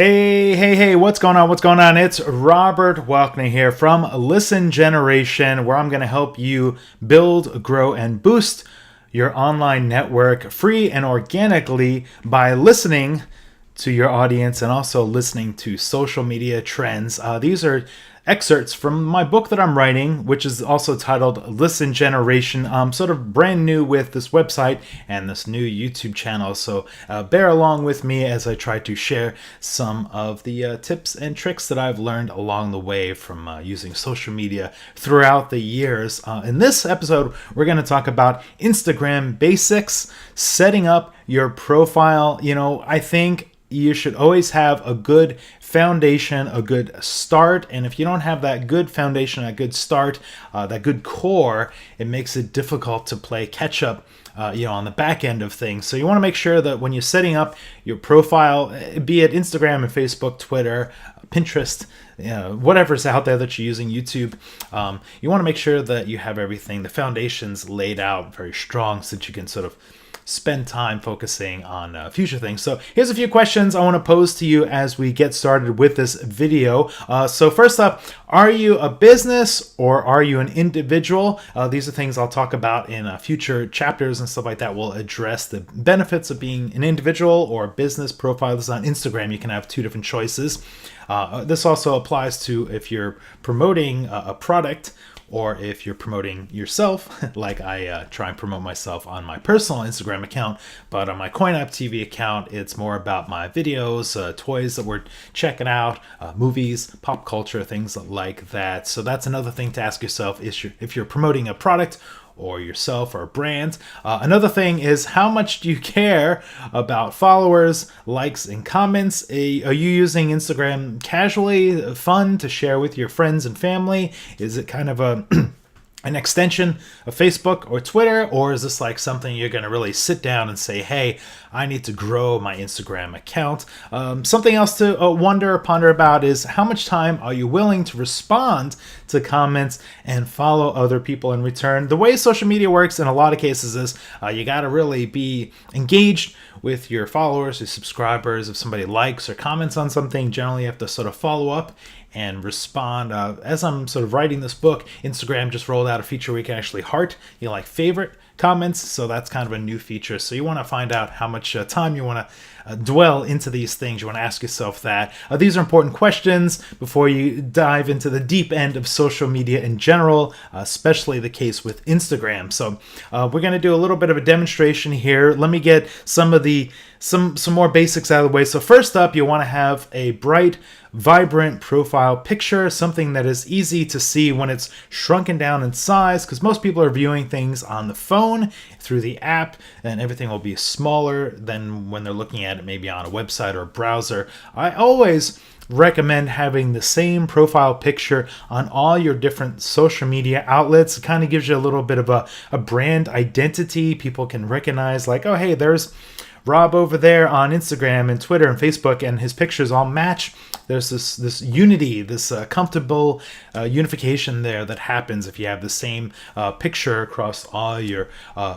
Hey, what's going on? What's going on? It's Robert Welkney here from Listen Generation, where I'm going to help you build, grow, and boost your online network free and organically by listening to your audience and also listening to social media trends. These are excerpts from my book that I'm writing, which is also titled Listen Generation. I'm sort of brand new with this website and this new YouTube channel, so bear along with me as I try to share some of the tips and tricks that I've learned along the way from using social media throughout the years. In this episode, we're going to talk about Instagram basics, setting up your profile. I think you should always have a good foundation, a good start. And if you don't have that good foundation, a good start, that good core, it makes it difficult to play catch up on the back end of things. So you want to make sure that when you're setting up your profile, be it Instagram and Facebook, Twitter, Pinterest, whatever's out there that you're using, YouTube, you want to make sure that you have everything, the foundations laid out very strong so that you can sort of spend time focusing on future things. So here's a few questions I want to pose to you as we get started with this video. So first up, are you a business or are you an individual? These are things I'll talk about in future chapters and stuff like that. We'll address the benefits of being an individual or a business profile. This is on Instagram. You can have two different choices. This also applies to if you're promoting a product or if you're promoting yourself, like I try and promote myself on my personal Instagram account, but on my CoinApp TV account, it's more about my videos, toys that we're checking out, movies, pop culture, things like that. So that's another thing to ask yourself is if you're promoting a product or yourself or a brand. Another thing is, how much do you care about followers, likes, and comments? Are you using Instagram casually, fun, to share with your friends and family? Is it kind of an extension of Facebook or Twitter, or is this like something you're going to really sit down and say, hey, I need to grow my Instagram account? Something else to wonder or ponder about is, how much time are you willing to respond to comments and follow other people in return? The way social media works in a lot of cases is you got to really be engaged with your followers, your subscribers. If somebody likes or comments on something, generally you have to sort of follow up and respond. As I'm sort of writing this book, Instagram just rolled out a feature where you can actually heart, favorite comments. So that's kind of a new feature. So you want to find out how much time you want to dwell into these things. You want to ask yourself that. These are important questions before you dive into the deep end of social media in general, especially the case with Instagram. So we're going to do a little bit of a demonstration here. Let me get some more basics out of the way. So first up, you want to have a bright, vibrant profile picture, something that is easy to see when it's shrunken down in size, because most people are viewing things on the phone through the app, and everything will be smaller than when they're looking at it maybe on a website or a browser. I always recommend having the same profile picture on all your different social media outlets. It kind of gives you a little bit of a brand identity. People can recognize, like, oh, hey, there's Rob over there on Instagram and Twitter and Facebook, and his pictures all match. There's this unity, this comfortable unification there that happens if you have the same picture across all your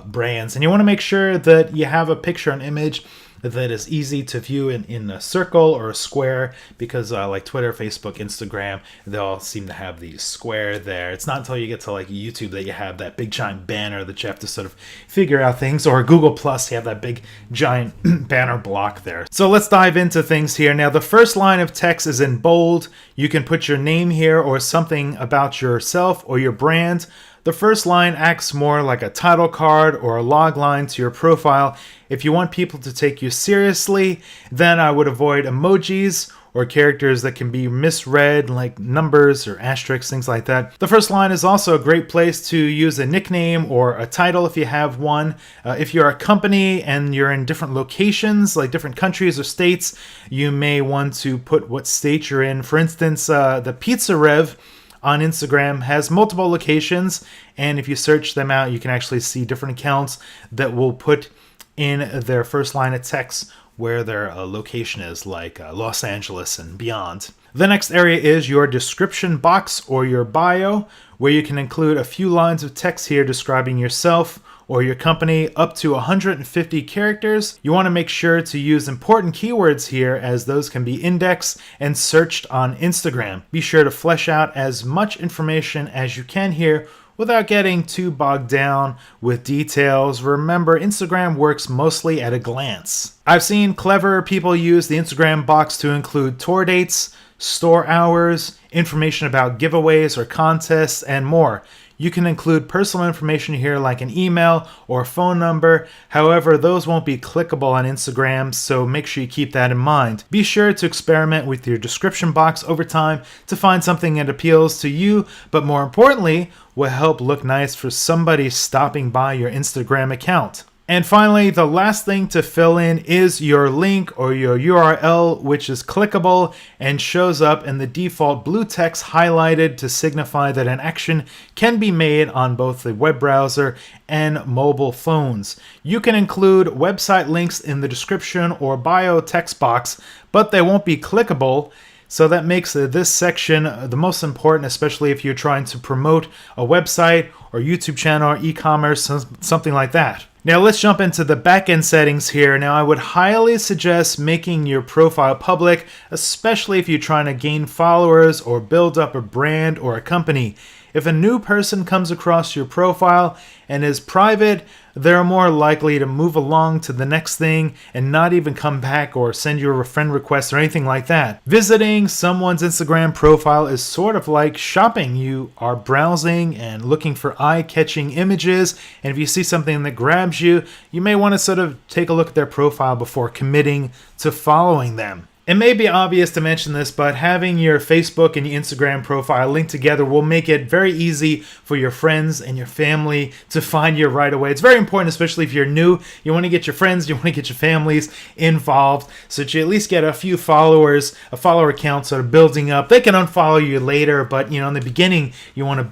brands. And you want to make sure that you have a picture, an image that is easy to view in a circle or a square, because like Twitter, Facebook, Instagram, they all seem to have the square there. It's not until you get to like YouTube that you have that big giant banner that you have to sort of figure out things, or Google Plus, you have that big giant banner block there. So let's dive into things here. Now, the first line of text is in bold. You can put your name here or something about yourself or your brand. The first line acts more like a title card or a log line to your profile. If you want people to take you seriously, then I would avoid emojis or characters that can be misread, like numbers or asterisks, things like that. The first line is also a great place to use a nickname or a title if you have one. If you're a company and you're in different locations, like different countries or states, you may want to put what state you're in. For instance, the Pizza Rev on Instagram has multiple locations, and if you search them out, you can actually see different accounts that will put in their first line of text where their location is, like Los Angeles and beyond. The next area is your description box or your bio, where you can include a few lines of text here describing yourself or your company up to 150 characters. You want to make sure to use important keywords here, as those can be indexed and searched on Instagram. Be sure to flesh out as much information as you can here without getting too bogged down with details. Remember, Instagram works mostly at a glance. I've seen clever people use the Instagram box to include tour dates, store hours, information about giveaways or contests, and more. You can include personal information here like an email or phone number. However, those won't be clickable on Instagram, so make sure you keep that in mind. Be sure to experiment with your description box over time to find something that appeals to you, but more importantly, will help look nice for somebody stopping by your Instagram account. And finally, the last thing to fill in is your link or your URL, which is clickable and shows up in the default blue text highlighted to signify that an action can be made on both the web browser and mobile phones. You can include website links in the description or bio text box, but they won't be clickable. So that makes this section the most important, especially if you're trying to promote a website or YouTube channel or e-commerce, something like that. Now let's jump into the backend settings here. Now I would highly suggest making your profile public, especially if you're trying to gain followers or build up a brand or a company. If a new person comes across your profile and is private, they're more likely to move along to the next thing and not even come back or send you a friend request or anything like that. Visiting someone's Instagram profile is sort of like shopping. You are browsing and looking for eye-catching images, and if you see something that grabs you, you may want to sort of take a look at their profile before committing to following them. It may be obvious to mention this, but having your Facebook and your Instagram profile linked together will make it very easy for your friends and your family to find you right away. It's very important, especially if you're new. You want to get your friends, you want to get your families involved so that you at least get a few followers, a follower count sort of building up. They can unfollow you later, but in the beginning, you want to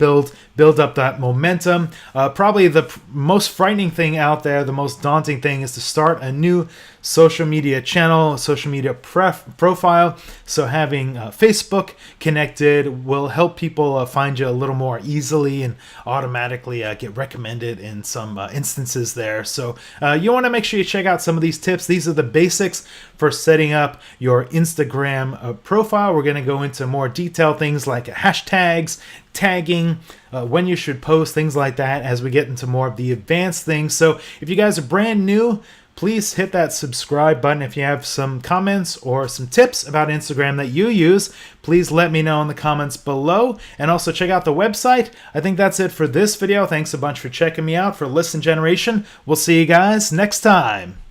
build up that momentum. Probably the most frightening thing out there, the most daunting thing, is to start a new social media channel, social media profile. So having Facebook connected will help people find you a little more easily and automatically get recommended in some instances there. So you want to make sure you check out some of these tips. These are the basics for setting up your Instagram profile. We're going to go into more detailed things like hashtags, tagging, when you should post, things like that as we get into more of the advanced things. So if you guys are brand new, please hit that subscribe button. If you have some comments or some tips about Instagram that you use, please let me know in the comments below. And also check out the website. I think that's it for this video. Thanks a bunch for checking me out for Listen Generation. We'll see you guys next time.